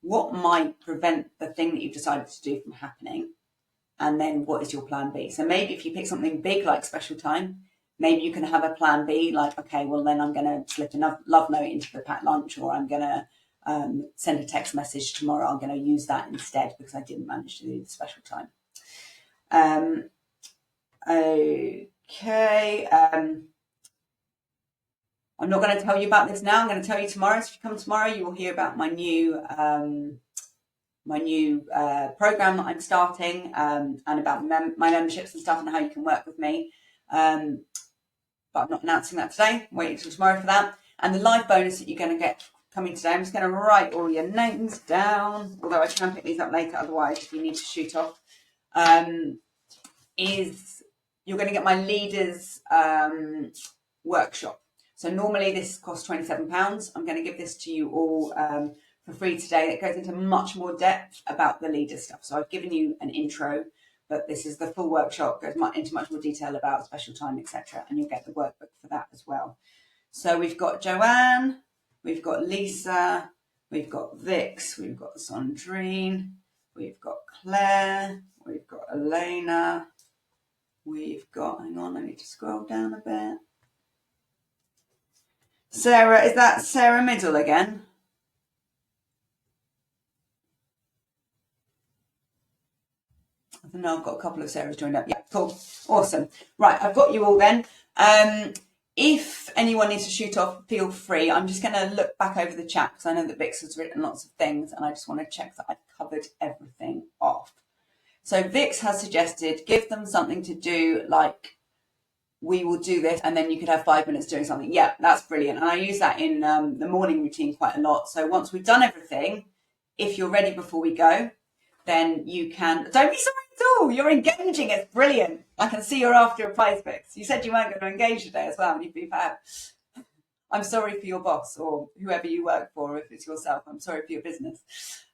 What might prevent the thing that you've decided to do from happening? And then what is your plan B? So maybe if you pick something big like special time, maybe you can have a plan B like, okay, well then I'm going to slip a love note into the packed lunch, or I'm going to send a text message tomorrow. I'm going to use that instead because I didn't manage to do the special time. Okay. I'm not going to tell you about this now. I'm going to tell you tomorrow. So if you come tomorrow, you will hear about my new program that I'm starting, and about my memberships and stuff and how you can work with me. But I'm not announcing that today. Wait until tomorrow for that. And the live bonus that you're going to get coming today, I'm just going to write all your names down, although I can pick these up later otherwise if you need to shoot off, is you're going to get my leaders workshop. So normally this costs £27. I'm going to give this to you all for free today. It goes into much more depth about the leader stuff. So I've given you an intro, but this is the full workshop, goes into much more detail about special time, etc. And you'll get the workbook for that as well. So we've got Joanne, we've got Lisa, we've got Vix, we've got Sandrine, we've got Claire, we've got Elena, we've got, hang on, I need to scroll down a bit. Sarah, is that Sarah Middle again? I don't know, I've got a couple of Sarahs joined up. Yeah, cool. Awesome. Right, I've got you all then. If anyone needs to shoot off, feel free. I'm just going to look back over the chat because I know that Vix has written lots of things and I just want to check that I've covered everything off. So Vix has suggested give them something to do, like we will do this and then you could have 5 minutes doing something. Yeah, that's brilliant. And I use that in the morning routine quite a lot. So once we've done everything, if you're ready before we go, then you can, don't be sorry at all, you're engaging, it's brilliant. I can see you're after a prize Vix. You said you weren't going to engage today as well, and you'd be bad. I'm sorry for your boss or whoever you work for, if it's yourself, I'm sorry for your business.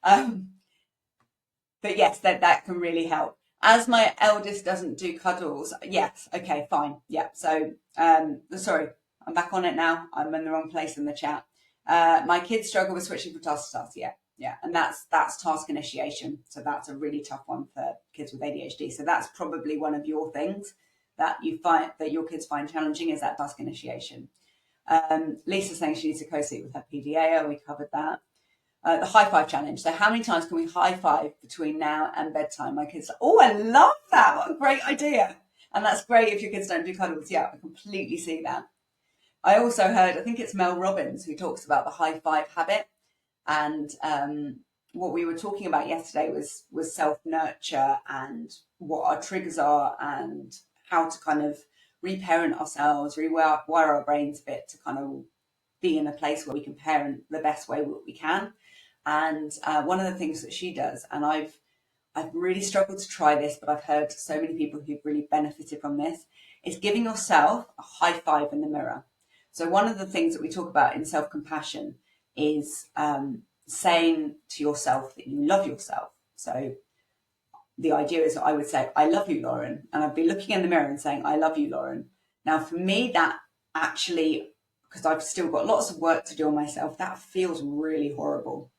But yes, that can really help. As my eldest doesn't do cuddles, yes, okay, fine, yeah. So, sorry, I'm back on it now. I'm in the wrong place in the chat. My kids struggle with switching from task to task, yeah, and that's task initiation. So that's a really tough one for kids with ADHD. So that's probably one of your things that you find that your kids find challenging, is that task initiation. Lisa's saying she needs to co-sleep with her PDA. We covered that. The high five challenge. So how many times can we high five between now and bedtime? My kids, oh, I love that. What a great idea. And that's great if your kids don't do cuddles. Yeah, I completely see that. I also heard, I think it's Mel Robbins who talks about the high five habit. And what we were talking about yesterday was self-nurture and what our triggers are and how to kind of reparent ourselves, rewire our brains a bit to kind of be in a place where we can parent the best way we can. And one of the things that she does, and I've really struggled to try this, but I've heard so many people who've really benefited from this, is giving yourself a high five in the mirror. So one of the things that we talk about in self-compassion is saying to yourself that you love yourself. So the idea is that I would say, I love you, Lauren. And I'd be looking in the mirror and saying, I love you, Lauren. Now, for me, that actually, because I've still got lots of work to do on myself, that feels really horrible.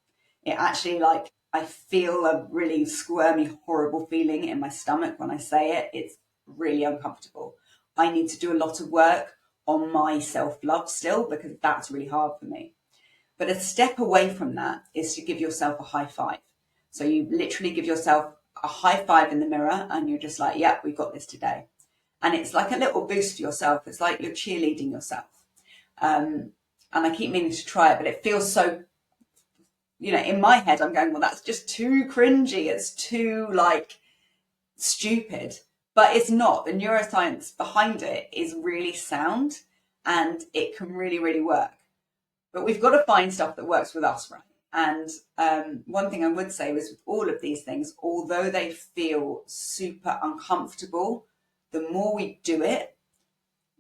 It actually, like, I feel a really squirmy, horrible feeling in my stomach when I say it. It's really uncomfortable. I need to do a lot of work on my self-love still, because that's really hard for me. But a step away from that is to give yourself a high five. So you literally give yourself a high five in the mirror and you're just like, yeah, we got this today. And it's like a little boost for yourself. It's like you're cheerleading yourself. And I keep meaning to try it, but it feels so, in my head, I'm going, well, that's just too cringy. It's too like stupid, but it's not. The neuroscience behind it is really sound and it can really, really work. But we've got to find stuff that works with us, right? And one thing I would say was with all of these things, although they feel super uncomfortable, the more we do it,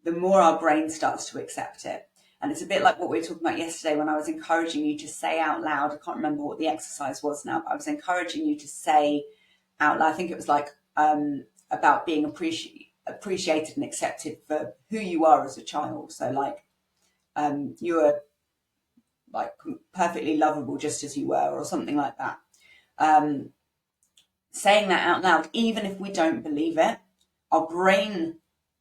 the more our brain starts to accept it. And it's a bit like what we were talking about yesterday when I was encouraging you to say out loud. I can't remember what the exercise was now, but I was encouraging you to say out loud. I think it was like about being appreciated and accepted for who you are as a child. So like you are like perfectly lovable just as you were, or something like that. Saying that out loud, even if we don't believe it, our brain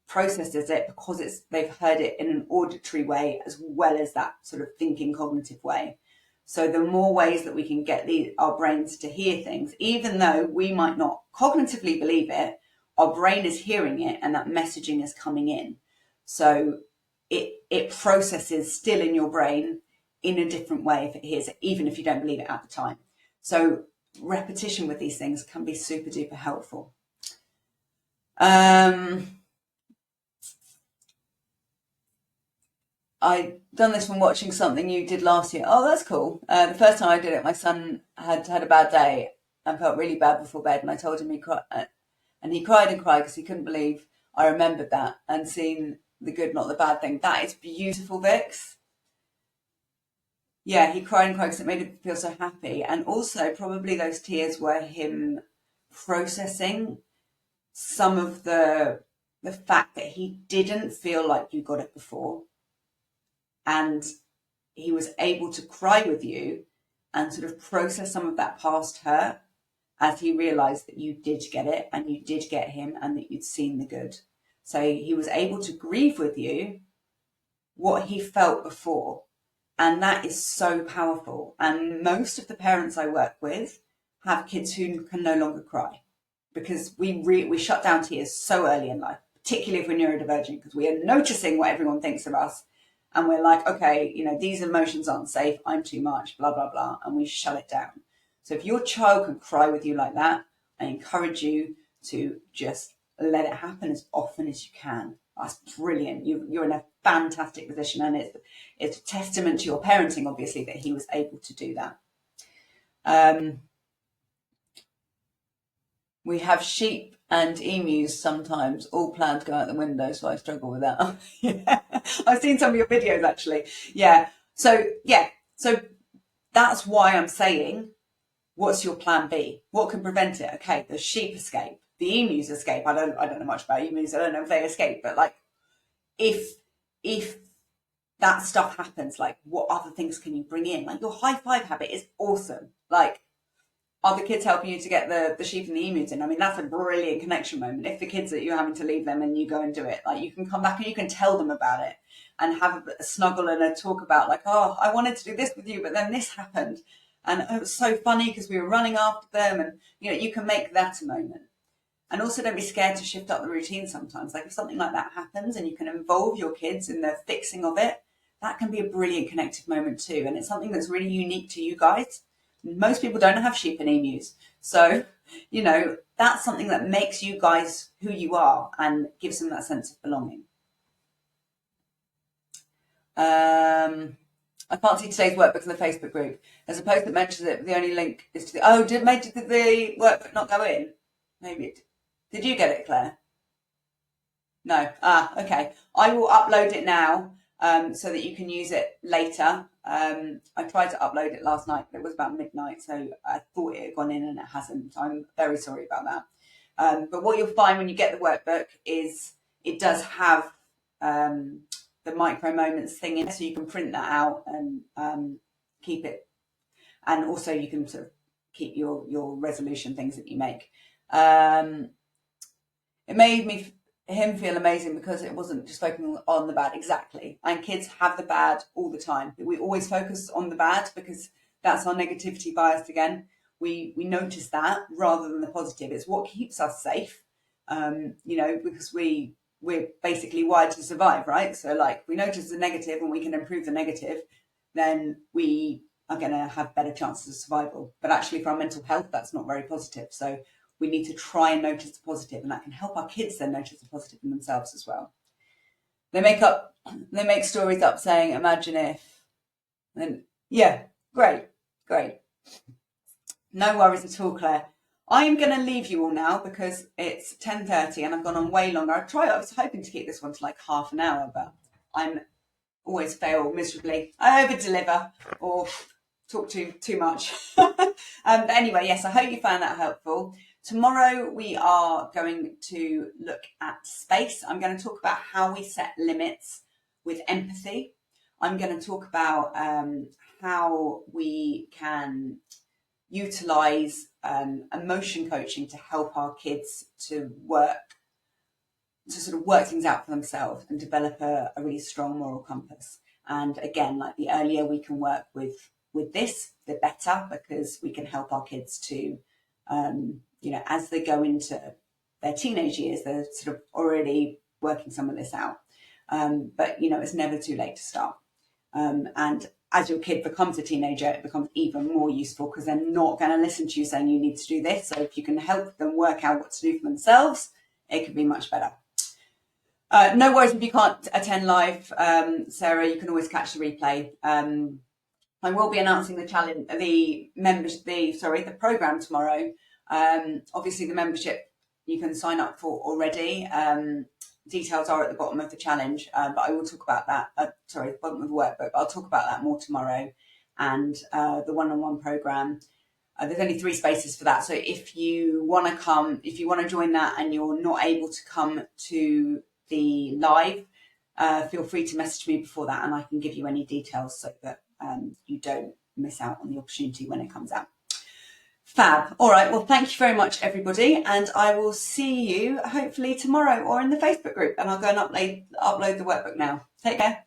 processes it because they've heard it in an auditory way as well as that sort of thinking cognitive way. So the more ways that we can get our brains to hear things, even though we might not cognitively believe it, our brain is hearing it and that messaging is coming in. So it processes still in your brain in a different way if it hears it, even if you don't believe it at the time. So repetition with these things can be super duper helpful. I done this from watching something you did last year. Oh, that's cool. The first time I did it, my son had a bad day and felt really bad before bed, and I told him he cried, and he cried and cried because he couldn't believe I remembered that and seen the good, not the bad thing. That is beautiful, Vix. Yeah, he cried and cried because it made him feel so happy, and also probably those tears were him processing some of the fact that he didn't feel like you got it before. And he was able to cry with you and sort of process some of that past hurt as he realized that you did get it and you did get him and that you'd seen the good. So he was able to grieve with you what he felt before. And that is so powerful. And most of the parents I work with have kids who can no longer cry because we shut down tears so early in life, particularly if we're neurodivergent, because we are noticing what everyone thinks of us. And we're like, okay, these emotions aren't safe. I'm too much, blah, blah, blah. And we shut it down. So if your child can cry with you like that, I encourage you to just let it happen as often as you can. That's brilliant. You're in a fantastic position. And it's a testament to your parenting, obviously, that he was able to do that. We have sheep and emus sometimes all planned to go out the window, so I struggle with that. Yeah. I've seen some of your videos actually. Yeah. So that's why I'm saying, what's your plan B? What can prevent it? Okay, the sheep escape, the emus escape. I don't know much about emus. I don't know if they escape, but like if that stuff happens, like what other things can you bring in? Like your high five habit is awesome. Like, are the kids helping you to get the sheep and the emus in? I mean, that's a brilliant connection moment. If the kids that you're having to leave them and you go and do it, like you can come back and you can tell them about it and have a snuggle and a talk about like, oh, I wanted to do this with you, but then this happened. And it was so funny because we were running after them, and you can make that a moment. And also don't be scared to shift up the routine sometimes. Like if something like that happens and you can involve your kids in the fixing of it, that can be a brilliant connective moment too. And it's something that's really unique to you guys. Most people don't have sheep and emus. So, that's something that makes you guys who you are and gives them that sense of belonging. I can't see today's workbook in the Facebook group. There's a post that mentions it, but the only link is to did the workbook not go in? Maybe it did. You get it, Claire? No. Okay. I will upload it now so that you can use it later. I tried to upload it last night, but it was about midnight, so I thought it had gone in and it hasn't. So I'm very sorry about that. But what you'll find when you get the workbook is it does have the micro moments thing in, so you can print that out and keep it. And also you can sort of keep your resolution things that you make. It made him feel amazing because it wasn't just focusing on the bad. Exactly. And kids have the bad all the time. We always focus on the bad because that's our negativity bias again. We notice that rather than the positive. It's what keeps us safe, because we're basically wired to survive, right? So like we notice the negative and we can improve the negative, then we are going to have better chances of survival. But actually for our mental health, that's not very positive. So we need to try and notice the positive, and that can help our kids then notice the positive in themselves as well. They make stories up saying, imagine if, and yeah, great. No worries at all, Claire. I'm going to leave you all now because it's 10:30 and I've gone on way longer. I was hoping to keep this one to like half an hour, but I'm always fail miserably. I over deliver or talk too much. But anyway, yes, I hope you found that helpful. Tomorrow we are going to look at space. I'm going to talk about how we set limits with empathy. I'm going to talk about how we can utilize emotion coaching to help our kids to sort of work things out for themselves and develop a really strong moral compass. And again, like the earlier we can work with this, the better, because we can help our kids to as they go into their teenage years, they're sort of already working some of this out. But it's never too late to start. And as your kid becomes a teenager, it becomes even more useful because they're not going to listen to you saying you need to do this. So if you can help them work out what to do for themselves, it could be much better. No worries if you can't attend live, Sarah. You can always catch the replay. I will be announcing the challenge, the program tomorrow. Obviously, the membership you can sign up for already. Details are at the bottom of the challenge, but I will talk about that. Bottom of the workbook. But I'll talk about that more tomorrow. And the one-on-one program. There's only 3 spaces for that. So if you want to join that and you're not able to come to the live, feel free to message me before that and I can give you any details so that you don't miss out on the opportunity when it comes out. Fab. All right. Well, thank you very much, everybody. And I will see you hopefully tomorrow or in the Facebook group. And I'll go and upload the workbook now. Take care.